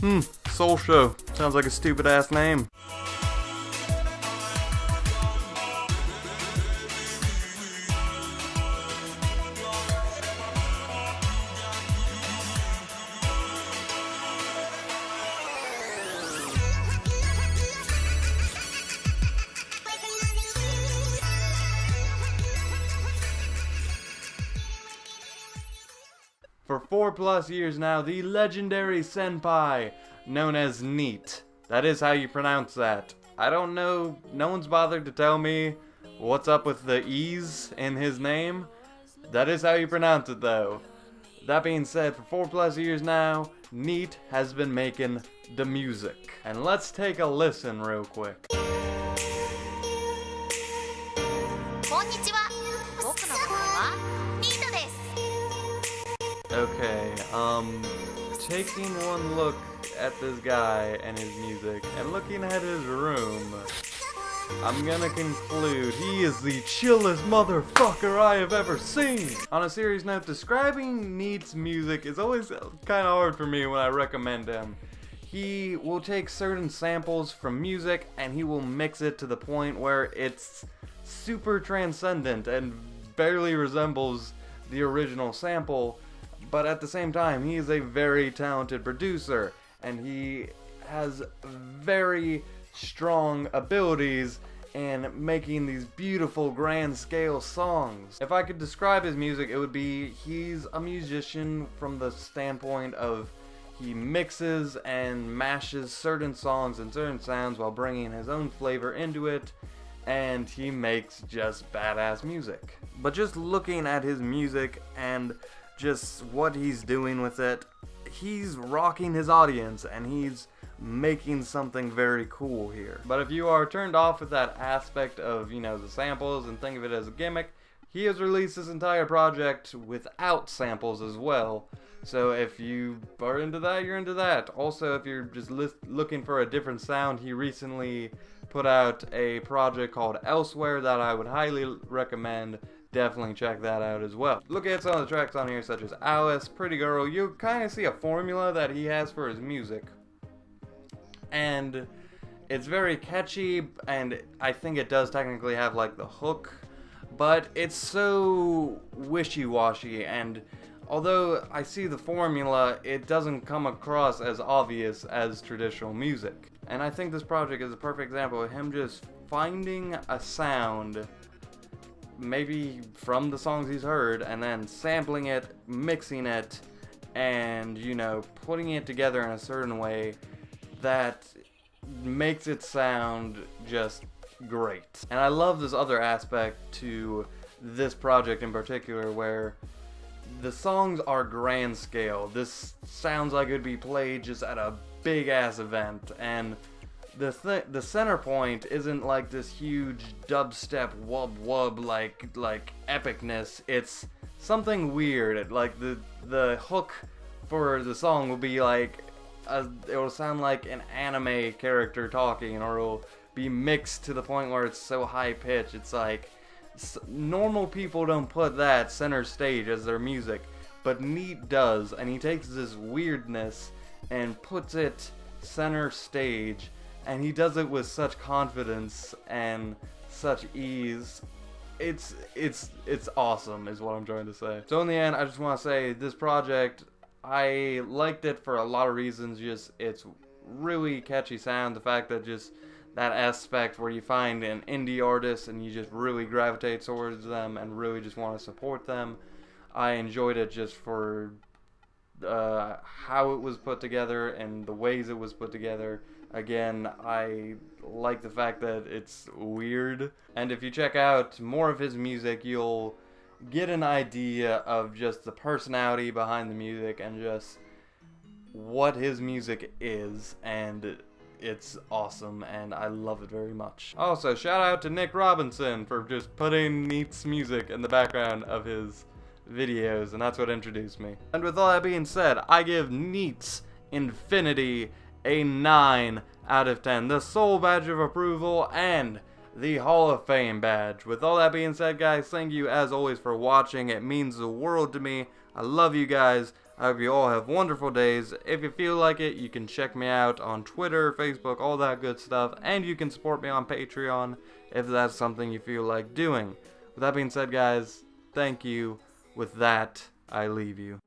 Solshow. Sounds like a stupid ass name. For 4+ years now, the legendary senpai, known as NEAT. That is how you pronounce that. I don't know, no one's bothered to tell me what's up with the E's in his name. That is how you pronounce it though. That being said, for 4+ years now, NEAT has been making the music. And let's take a listen real quick. Okay, taking one look at this guy and his music, and looking at his room, I'm gonna conclude he is the chillest motherfucker I have ever seen! On a serious note, describing NEAT's music is always kinda hard for me when I recommend him. He will take certain samples from music, and he will mix it to the point where it's super transcendent and barely resembles the original sample. But at the same time, he is a very talented producer, and he has very strong abilities in making these beautiful grand scale songs. If I could describe his music, it would be he's a musician from the standpoint of he mixes and mashes certain songs and certain sounds while bringing his own flavor into it, and he makes just badass music. But just looking at his music and just what he's doing with it, he's rocking his audience and he's making something very cool here. But if you are turned off with that aspect of, you know, the samples and think of it as a gimmick, he has released this entire project without samples as well. So if you are into that, you're into that. Also, if you're just looking for a different sound, he recently put out a project called Elsewhere that I would highly recommend. Definitely check that out as well. Look at some of the tracks on here, such as Alice, Pretty Girl. You kind of see a formula that he has for his music. And it's very catchy, and I think it does technically have like the hook, but it's so wishy-washy, and although I see the formula, it doesn't come across as obvious as traditional music. And I think this project is a perfect example of him just finding a sound, maybe from the songs he's heard, and then sampling it, mixing it, and, you know, putting it together in a certain way that makes it sound just great. And I love this other aspect to this project in particular, where the songs are grand scale. This sounds like it would be played just at a big ass event, and the center point isn't like this huge dubstep wub wub like epicness. It's something weird. Like the hook for the song will be like it will sound like an anime character talking, or it'll be mixed to the point where it's so high pitched. It's like normal people don't put that center stage as their music, but NEAT does, and he takes this weirdness and puts it center stage, and he does it with such confidence and such ease. It's awesome is what I'm trying to say. So in the end, I just want to say this project, I liked it for a lot of reasons. Just it's really catchy sound, the fact that just that aspect where you find an indie artist and you just really gravitate towards them and really just want to support them. I enjoyed it just for how it was put together and the ways it was put together. Again, I like the fact that it's weird. And if you check out more of his music, you'll get an idea of just the personality behind the music and just what his music is, and it's awesome, and I love it very much. Also, shout out to Nick Robinson for just putting NEAT's music in the background of his videos, and that's what introduced me. And with all that being said, I give NEAT's Infinity a 9 out of 10. The sole badge of approval and the Hall of Fame badge. With all that being said, guys, thank you as always for watching. It means the world to me. I love you guys. I hope you all have wonderful days. If you feel like it, you can check me out on Twitter, Facebook, all that good stuff. And you can support me on Patreon if that's something you feel like doing. With that being said, guys, thank you. With that, I leave you.